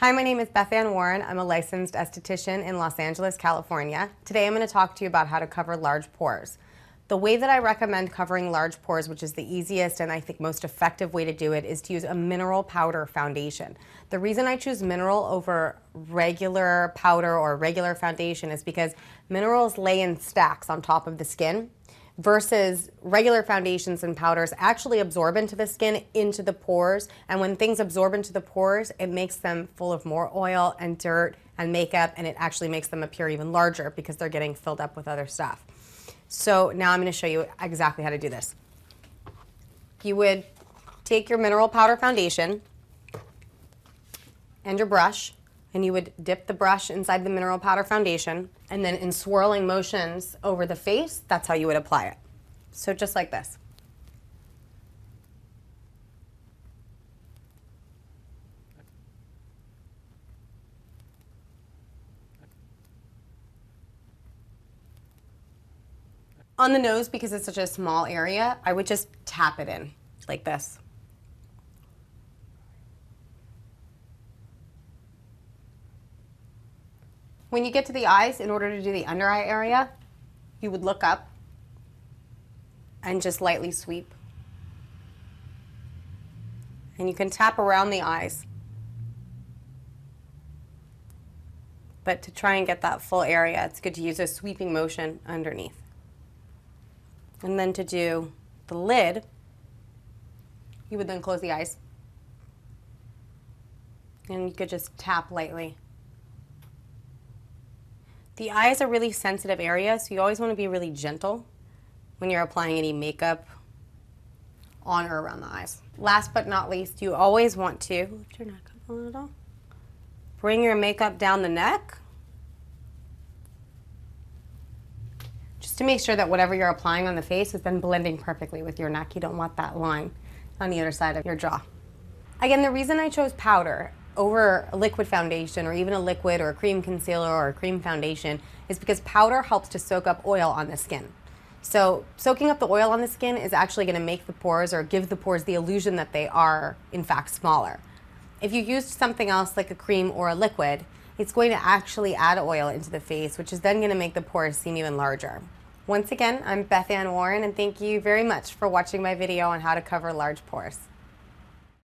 Hi, my name is Beth Ann Warren. I'm a licensed esthetician in Los Angeles, California. Today I'm going to talk to you about how to cover large pores. The way that I recommend covering large pores, which is the easiest and I think most effective way to do it, is to use a mineral powder foundation. The reason I choose mineral over regular powder or regular foundation is because minerals lay in stacks on top of the skin, versus regular foundations and powders actually absorb into the skin, into the pores, and when things absorb into the pores, it makes them full of more oil and dirt and makeup, and it actually makes them appear even larger because they're getting filled up with other stuff. So now I'm going to show you exactly how to do this. You would take your mineral powder foundation and your brush, and you would dip the brush inside the mineral powder foundation, and then in swirling motions over the face, that's how you would apply it. So just like this. On the nose, because it's such a small area, I would just tap it in like this. When you get to the eyes, in order to do the under eye area, you would look up and just lightly sweep. And you can tap around the eyes. But to try and get that full area, it's good to use a sweeping motion underneath. And then to do the lid, you would then close the eyes. And you could just tap lightly. The eye is a really sensitive area, so you always want to be really gentle when you're applying any makeup on or around the eyes. Last but not least, you always want to lift your neck up a little. Bring your makeup down the neck, just to make sure that whatever you're applying on the face has been blending perfectly with your neck. You don't want that line on the other side of your jaw. Again, the reason I chose powder over a liquid foundation, or even a liquid or a cream concealer or a cream foundation, is because powder helps to soak up oil on the skin. So soaking up the oil on the skin is actually going to make the pores, or give the pores the illusion that they are in fact smaller. If you used something else like a cream or a liquid, it's going to actually add oil into the face, which is then going to make the pores seem even larger. Once again, I'm Beth Ann Warren, and thank you very much for watching my video on how to cover large pores.